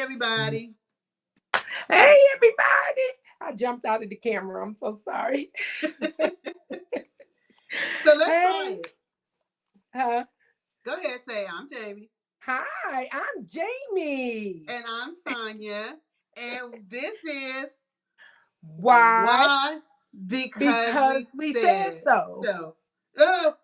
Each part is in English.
everybody. Hey, everybody. I jumped out of the camera. I'm so sorry. So let's try Hey. it. Huh? Go ahead, say I'm Jamie. Hi, I'm Jamie. And I'm Sonia. And this is Why? why? Because Because we we said said so. so. Oh,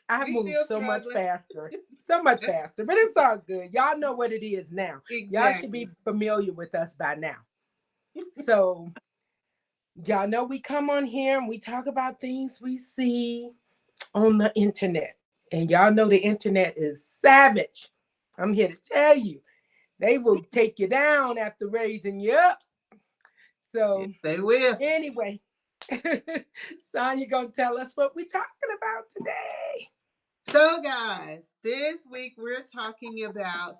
I we moved still so much struggling. faster. So much That's faster. But it's all good. Y'all know what it is now. Y'all should exactly. be familiar with us by now. So, y'all know we come on here and we talk about things we see on the internet. And y'all know the internet is savage. I'm here to tell you. They will take you down after raising you up. Yes, So they will. anyway, Sonya gonna tell us what we're talking about today. So, guys, this week we're talking about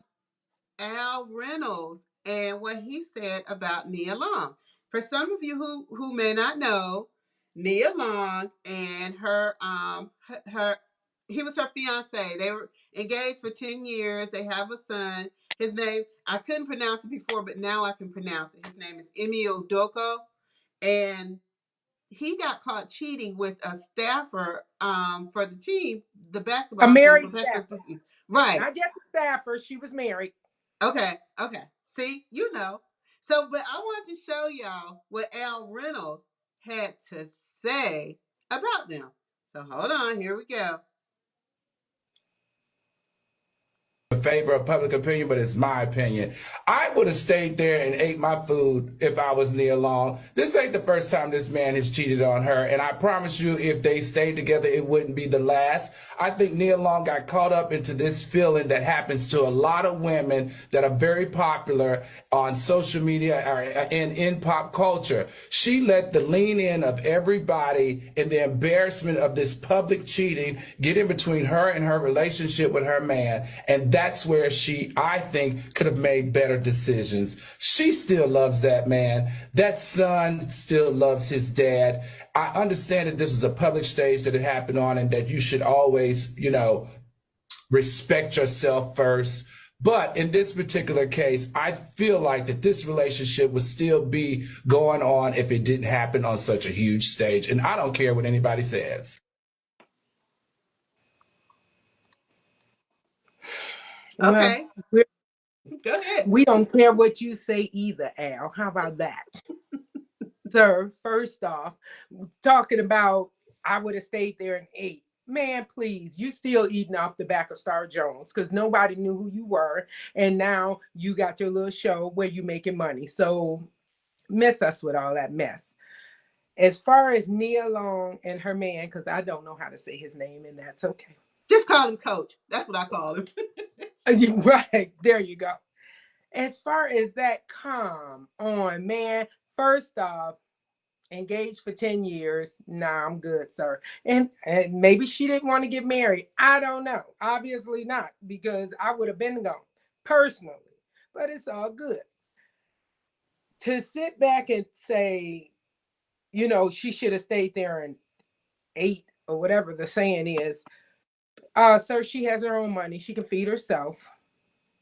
Al Reynolds and what he said about Nia Long. For some of you who may not know, Nia Long and her he was her fiance. They were engaged for 10 years. They have a son. His name I couldn't pronounce it before, but now I can pronounce it. His name is Emi Odoko, and he got caught cheating with a staffer for the team, the A basketball team, married professional staffer, team. Right. not just a staffer. She was married. Okay, okay. See, you know. So, but I want to show y'all what Al Reynolds had to say about them. So hold on, here we go. Favor of public opinion, but it's my opinion. I would have stayed there and ate my food if I was Nia Long. This ain't the first time this man has cheated on her, and I promise you, if they stayed together, it wouldn't be the last. I think Nia Long got caught up into this feeling that happens to a lot of women that are very popular on social media or in pop culture. She let the lean in of everybody and the embarrassment of this public cheating get in between her and her relationship with her man, and that's where she, I think, could have made better decisions. She still loves that man. That son still loves his dad. I understand that this is a public stage that it happened on and that you should always, respect yourself first. But in this particular case, I feel like that this relationship would still be going on if it didn't happen on such a huge stage. And I don't care what anybody says. Well, Okay, we're, go ahead. we don't care what you say either, Al. How about that? Sir, first off, talking about I would have stayed there and ate. Man, please, you still eating off the back of Starr Jones because nobody knew who you were. And now you got your little show where you making money. So miss us with all that mess. As far as Nia Long and her man, because I don't know how to say his name, and that's okay. Just call him Coach. That's what I call him. Right, there you go. As far as that, come on, man. First off, engaged for 10 years. Nah, I'm good, sir. And maybe she didn't want to get married. I don't know. Obviously not, because I would have been gone personally. But it's all good. To sit back and say, she should have stayed there and ate or whatever the saying is. Sir, she has her own money. She can feed herself.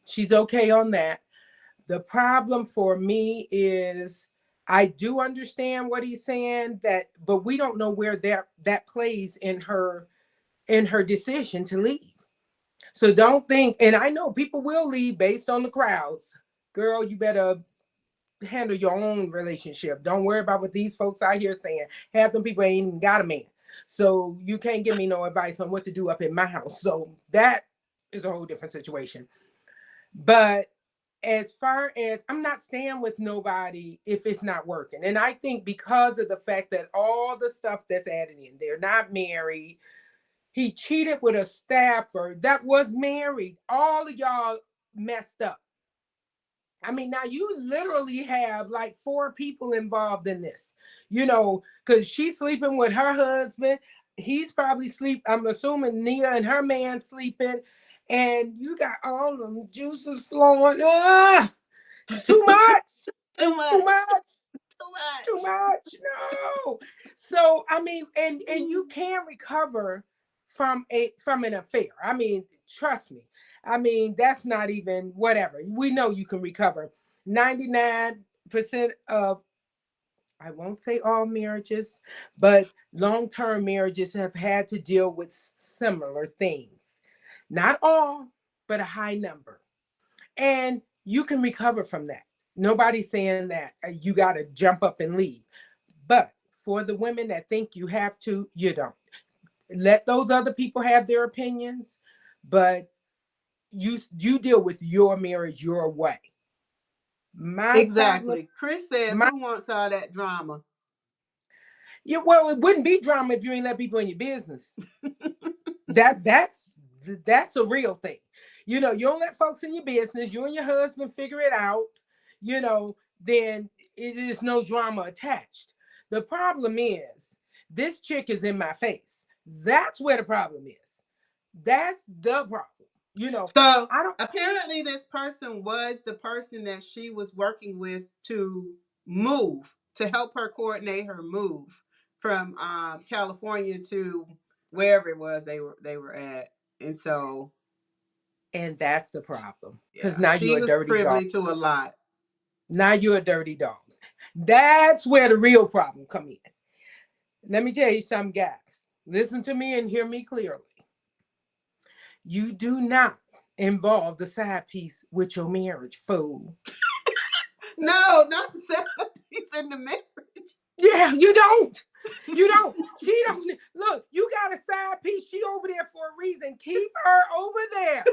She's okay on that. The problem for me is I do understand what he's saying, but we don't know where that plays in her decision to leave. So don't think, and I know people will leave based on the crowds. Girl, you better handle your own relationship. Don't worry about what these folks out here saying. Half them people ain't even got a man. So you can't give me no advice on what to do up in my house. So that is a whole different situation. But as far as I'm not staying with nobody if it's not working. And I think because of the fact that all the stuff that's added in, they're not married. He cheated with a staffer that was married. All of y'all messed up. I mean, now you literally have like 4 people involved in this, because she's sleeping with her husband. He's probably I'm assuming Nia and her man sleeping. And you got all them juices flowing. Too much, Too too much. much, Too too much. much. No. So I mean, and you can recover from an affair. I mean, trust me. I mean, that's not even whatever. We know you can recover. 99% of, I won't say all marriages, but long-term marriages have had to deal with similar things. Not all, but a high number. And you can recover from that. Nobody's saying that you got to jump up and leave. But for the women that think you have to, you don't. Let those other people have their opinions, but you deal with your marriage your way. My problem, Exactly. Chris says, my who wants all that drama? yeah, well, it wouldn't be drama if you ain't let people in your business. That's a real thing. You know, you don't let folks in your business, you and your husband figure it out, you know, then it is no drama attached. The problem is this chick is in my face. That's where the problem is. That's the problem. You know, So I don't. apparently, this person was the person that she was working with to move, to help her coordinate her move from California to wherever it was they were at. And so, And that's the problem. Because yeah, now you're she a was dirty dog. privy to a lot. Now you're a dirty dog. That's where the real problem come in. Let me tell you something, guys. Listen to me and hear me clearly. You do not involve the side piece with your marriage, fool. No, not the centerpiece in the marriage. Yeah, you don't. You don't. She don't. Look, you got a side piece. She over there for a reason. Keep her over there.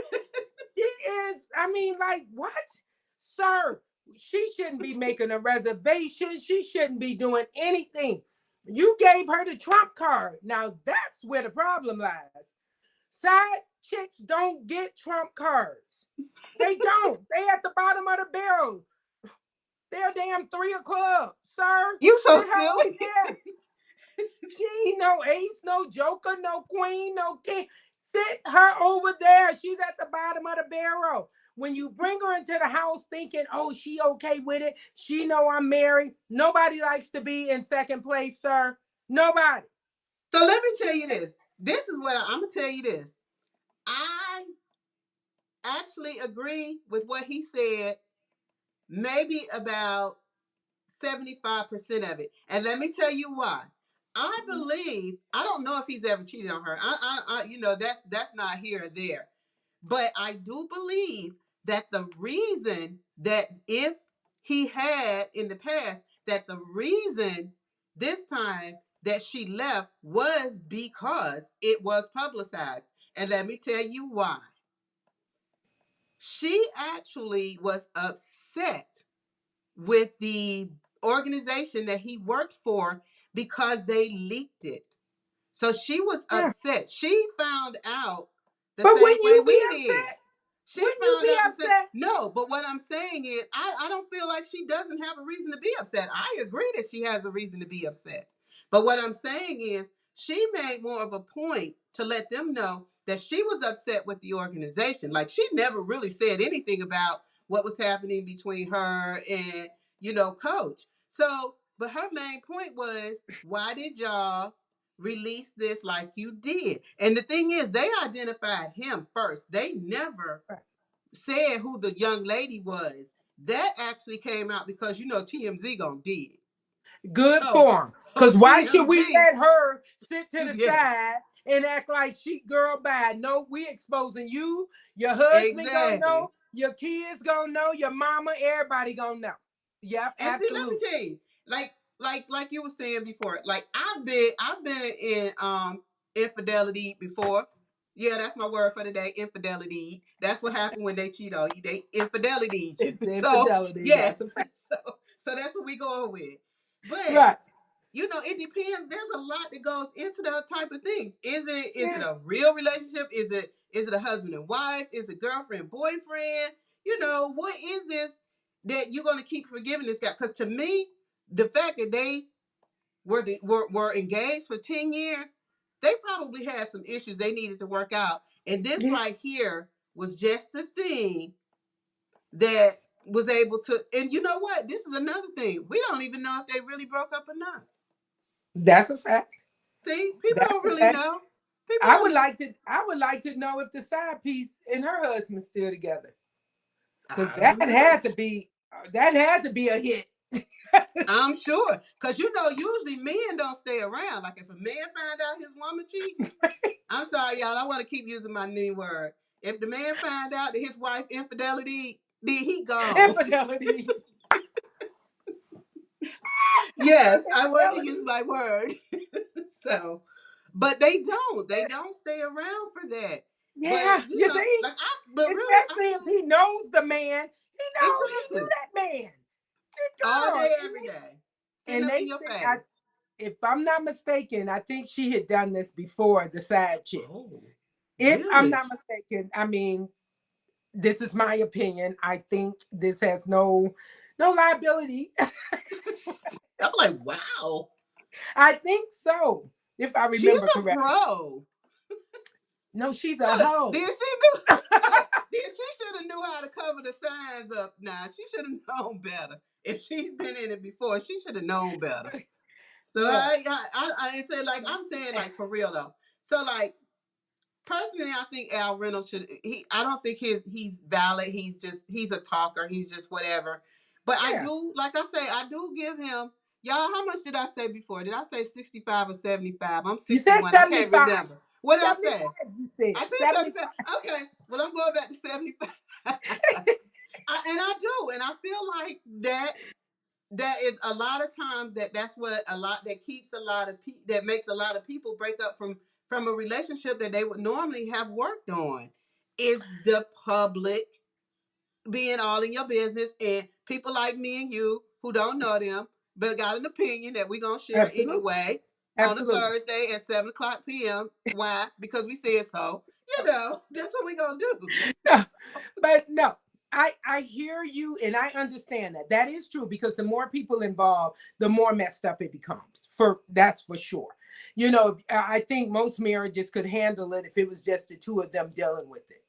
She is, I mean, like, what? Sir, she shouldn't be making a reservation. She shouldn't be doing anything. You gave her the trump card. Now, that's where the problem lies. Side chicks don't get trump cards. They don't. They at the bottom of the barrel. They're damn 3 of clubs, sir. You so Sit her over silly. there. She no ace, no joker, no queen, no king. Sit her over there. She's at the bottom of the barrel. When you bring her into the house thinking, oh, she okay with it. She know I'm married. Nobody likes to be in second place, sir. Nobody. So let me tell you this. This is what I'm gonna tell you this. I actually agree with what he said, maybe about 75% of it. And let me tell you why. I believe, I don't know if he's ever cheated on her. That's not here or there. But I do believe that the reason that if he had in the past, that the reason this time that she left was because it was publicized. And let me tell you why. She actually was upset with the organization that he worked for because they leaked it. So she was Yeah. upset. She found out the But same wouldn't way you be we did. upset? She Wouldn't you found be out the same. upset? No, but what I'm saying is, I don't feel like she doesn't have a reason to be upset. I agree that she has a reason to be upset. But what I'm saying is, she made more of a point to let them know that she was upset with the organization. Like, she never really said anything about what was happening between her and, Coach. So, but her main point was, why did y'all release this like you did? And the thing is, they identified him first. They never said who the young lady was. That actually came out because TMZ gonna dig. Good So, for him. so Because why should we TMZ, let her sit to the yeah, side and act like she girl bad? No, we exposing you. Your husband gonna exactly. know. Your kids gonna know. Your mama, everybody gonna know. Yep, And see, let me absolutely. tell you, like you were saying before, like I've been in infidelity before. Yeah, that's my word for the day, infidelity. That's what happened when they cheat on you. They infidelity you. It's So infidelity. That's yes, a fact. so that's what we going with. But Right. it depends. There's a lot that goes into that type of things. Is it Yeah. a real relationship? Is it a husband and wife? Is it girlfriend, boyfriend? What is this that you're gonna keep forgiving this guy? Because to me, the fact that they were engaged for 10 years, they probably had some issues they needed to work out. And this Yeah. right here was just the thing that was able to. And you know what? This is another thing. We don't even know if they really broke up or not. That's a fact. See, people That's don't a really fact. know. People I don't would know. like to. I would like to know if the side piece and her husband still together. Because I that don't know. had to be That had to be a hit. I'm sure. Because, usually men don't stay around. Like, if a man find out his woman cheating, I'm sorry, y'all. I want to keep using my new word. If the man find out that his wife infidelity, then he gone. Infidelity. Yes, I want to use my word. So, but they don't. They don't stay around for that. Yeah, But you think? but really, Especially if he knows the man. He knew exactly that man. all Girl. day, every day, sitting And up they in your say, face. if I'm not mistaken, I think she had done this before, the side chick. Oh, If I'm really? not mistaken, I mean, this is my opinion. I think this has no liability. I'm like, wow. I think so, if I She's remember a correctly. pro. No, she's a Look, hoe. then she knew. Hey, then she should have knew how to cover the signs up. Now she should have known better. If she's been in it before, she should have known better. So Look, I said, like, I'm saying, like, for real though. So, like, personally, I think Al Reynolds should. I don't think he's valid. He's a talker. He's just whatever. But I yeah. do, like I say, I do give him. Y'all, how much did I say before? Did I say 65 or 75? I'm You said 61. I can't 75. remember. What did I 75, say? you said. I said 75. 75. Okay. Well, I'm going back to 75. I do, and I feel like that is a lot of times that's what a lot that keeps a lot of that makes a lot of people break up from a relationship that they would normally have worked on, is the public being all in your business, and people like me and you who don't know them but got an opinion that we're gonna share Absolutely. anyway on a Absolutely. Thursday at 7 o'clock p.m. Why? Because we said so. That's what we're gonna do. No, but no, I hear you and I understand that. That is true because the more people involved, the more messed up it becomes. That's for sure. I think most marriages could handle it if it was just the two of them dealing with it.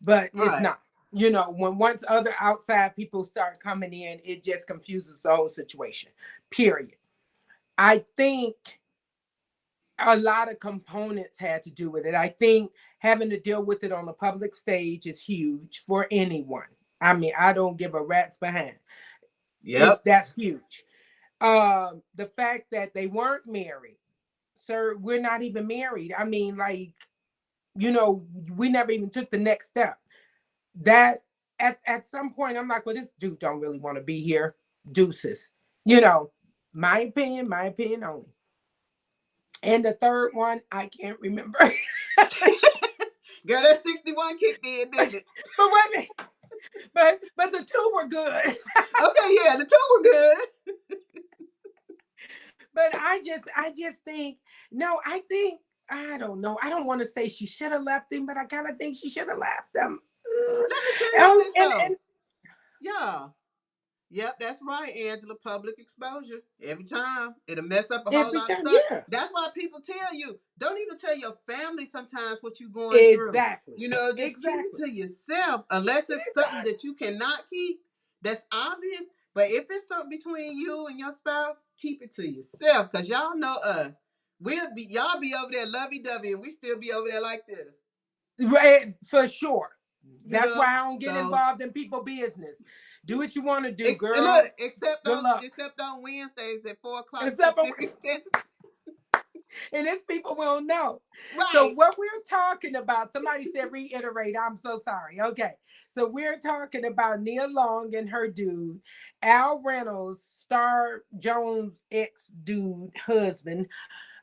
But it's Right. not. When once other outside people start coming in, it just confuses the whole situation. Period. I think a lot of components had to do with it. I think having to deal with it on the public stage is huge for anyone. I mean, I don't give a rat's behind. Yep. That's huge. The fact that they weren't married, sir, we're not even married. I mean, like, we never even took the next step. That at some point, I'm like, well, this dude don't really want to be here. Deuces. My opinion only. And the third one, I can't remember. Girl, that 61 kicked in, didn't it? But wait a minute. But the two were good. Okay, yeah, the two were good. But I just think, no, I don't know. I don't want to say she should have left him, but I kind of think she should have left him. Let me tell y'all this though. And Yeah. Yep, that's right, Angela. Public exposure. Every time. It'll mess up a whole every lot of time, stuff. yeah. That's why people tell you, don't even tell your family sometimes what you're going through. Exactly. Just keep it to yourself. Unless it's something that you cannot keep, that's obvious. But if it's something between you and your spouse, keep it to yourself. Because y'all know us. Y'all be over there lovey-dovey, and we still be over there like this. Right, for sure. That's why I don't get involved in people's business. Do what you want to do, girl. Look, except Good luck. on Wednesdays at 4 o'clock. And it's people we don't know. Right. So what we're talking about, somebody said reiterate, I'm so sorry. Okay. So we're talking about Nia Long and her dude, Al Reynolds, Starr Jones' ex-dude husband,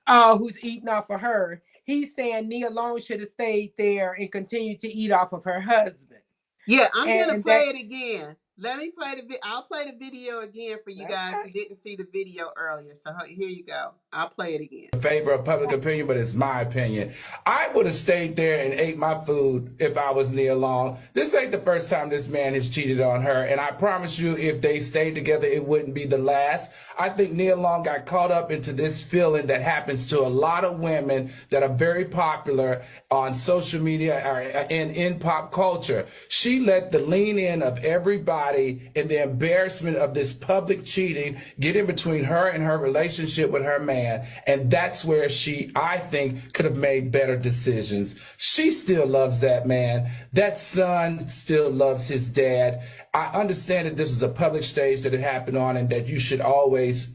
who's eating off of her. He's saying Nia Long should have stayed there and continued to eat off of her husband. Yeah, I'm going to play it again. Let me play I'll play the video again for you guys who didn't see the video earlier. So here you go. I'll play it again. In favor of public opinion, but it's my opinion. I would have stayed there and ate my food if I was Nia Long. This ain't the first time this man has cheated on her, and I promise you, if they stayed together, it wouldn't be the last. I think Nia Long got caught up into this feeling that happens to a lot of women that are very popular on social media or in pop culture. She let the lean in of everybody somebody in the embarrassment of this public cheating get in between her and her relationship with her man. And that's where she, I think, could have made better decisions. She still loves that man. That son still loves his dad. I understand that this is a public stage that it happened on and that you should always,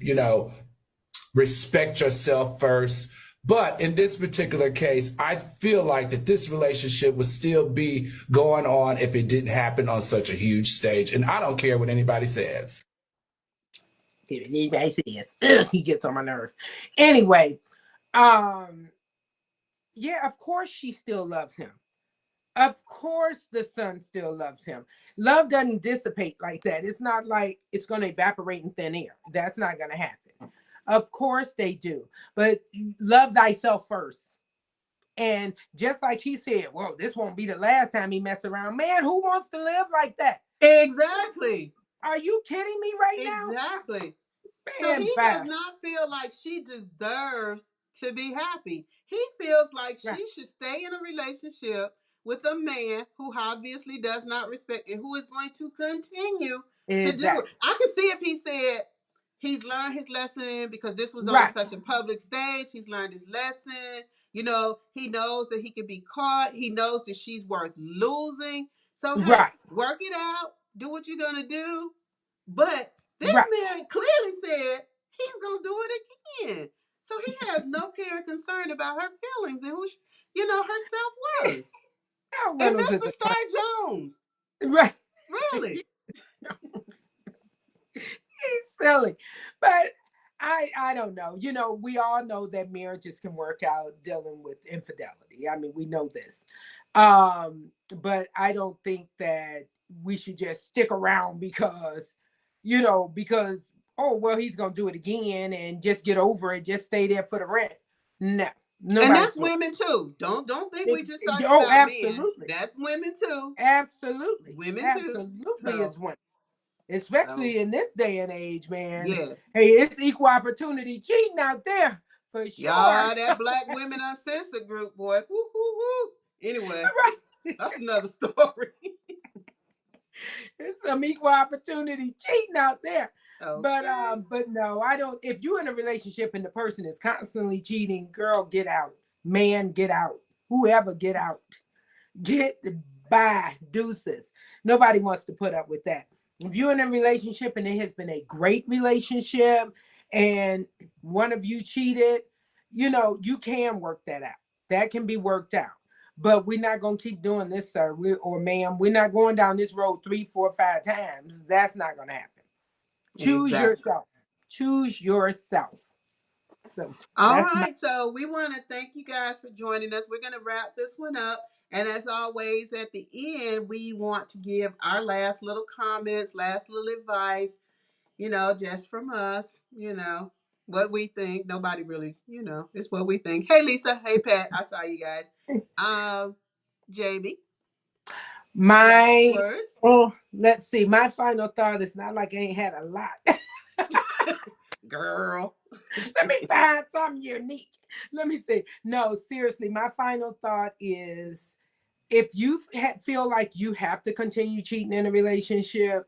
respect yourself first. But in this particular case, I feel like that this relationship would still be going on if it didn't happen on such a huge stage. And I don't care what anybody says. If anybody says, he gets on my nerves. Anyway, yeah, of course she still loves him. Of course the son still loves him. Love doesn't dissipate like that. It's not like it's going to evaporate in thin air. That's not going to happen. Of course they do. But love thyself first. And just like he said, well, this won't be the last time he mess around. Man, who wants to live like that? Exactly. Are you kidding me right now? Exactly. Man, so he bye. does not feel like she deserves to be happy. He feels like she should stay in a relationship with a man who obviously does not respect and who is going to continue to do it. I can see if he said, he's learned his lesson because this was on such a public stage. He's learned his lesson. He knows that he can be caught. He knows that she's worth losing. So, hey, work it out. Do what you're going to do. But this man clearly said he's going to do it again. So he has no care and concern about her feelings and her self-worth. And Mr. Starr Jones. Right. Really? He's silly. But I don't know. We all know that marriages can work out dealing with infidelity. I mean, we know this. But I don't think that we should just stick around because, oh, well, he's going to do it again and just get over it. Just stay there for the rent. No. And that's women too. Don't think we just talking about absolutely. Men. That's women too. Absolutely. Women absolutely too. Absolutely is women. Especially in this day and age, man. Yes. Hey, it's equal opportunity cheating out there for sure. Y'all, that Black Women Uncensored group, boy. Woo, woo, woo. Anyway, that's another story. It's some equal opportunity cheating out there. Okay. But no, I don't. If you're in a relationship and the person is constantly cheating, girl, get out. Man, get out. Whoever, get out. Get by, deuces. Nobody wants to put up with that. If you're in a relationship and it has been a great relationship and one of you cheated, you can work that out. That can be worked out. But we're not going to keep doing this, sir, or ma'am. We're not going down this road 3, 4, 5 times. That's not going to happen. Choose yourself. Choose yourself. So, all right. So we want to thank you guys for joining us. We're going to wrap this one up. And as always, at the end, we want to give our last little comments, last little advice, just from us, what we think. Nobody really, it's what we think. Hey, Lisa. Hey, Pat. I saw you guys. Jamie. My words. Let's see. My final thought is not like I ain't had a lot. Girl. Let me find something unique. Let me see. No, seriously, my final thought is if you feel like you have to continue cheating in a relationship,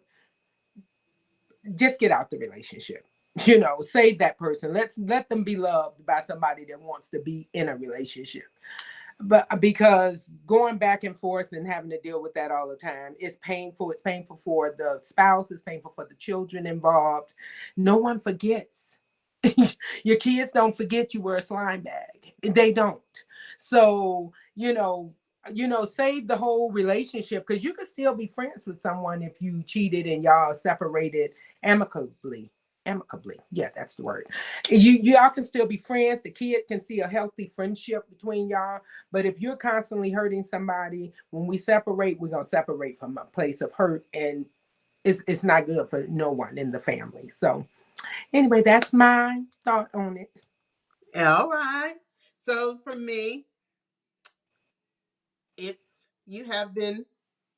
just get out the relationship. Save that person. Let them be loved by somebody that wants to be in a relationship. But because going back and forth and having to deal with that all the time is painful. It's painful for the spouse. It's painful for the children involved. No one forgets. Your kids don't forget you were a slime bag. They don't. So, save the whole relationship because you can still be friends with someone if you cheated and y'all separated amicably. Yeah, that's the word. Y'all can still be friends. The kid can see a healthy friendship between y'all. But if you're constantly hurting somebody, when we separate, we're going to separate from a place of hurt. And it's not good for no one in the family. So anyway, that's my thought on it. All right. So for me, if you have been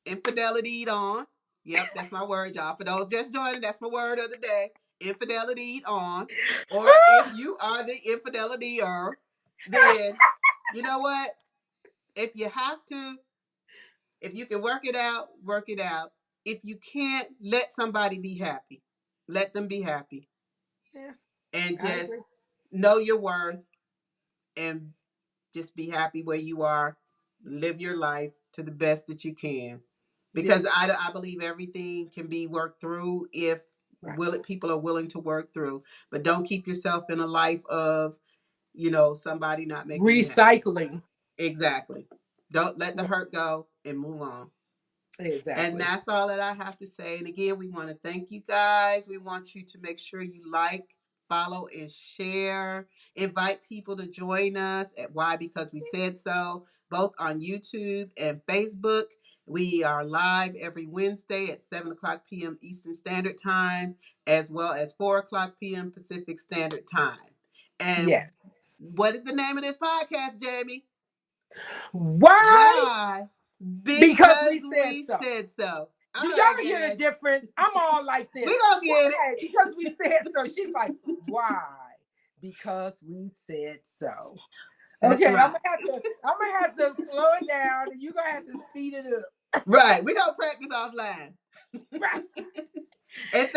infidelity'd on, yep, that's my word, y'all. For those just joining, that's my word of the day. Infidelity'd on. Or if you are the infidelity-er, then you know what? If you have to, if you can work it out, work it out. if you can't, let somebody be happy. Let them be happy. Yeah, And I just agree. know your worth and just be happy where you are. Live your life to the best that you can. Yeah, Because I believe everything can be worked through if right. people are willing to work through. But don't keep yourself in a life of, somebody not making you happy. Recycling. Exactly. Don't let the Yeah, hurt go and move on. And exactly. that's all that I have to say. And again, we want to thank you guys. We want you to make sure you like, follow, and share. Invite people to join us at Why Because We Said So, both on YouTube and Facebook. We are live every Wednesday at 7 o'clock p.m. Eastern Standard Time, as well as 4 o'clock p.m. Pacific Standard Time. And Yes. what is the name of this podcast, Jamie? Why? Why? Because Because we said we so. said so. Do All right, y'all hear the guys. difference? I'm all like We this. gonna get it. Why? Because we said so. She's like, why? Because we said so. That's Okay, right. I'm gonna have to slow it down and you're gonna have to speed it up. Right. We gonna practice offline. Right. And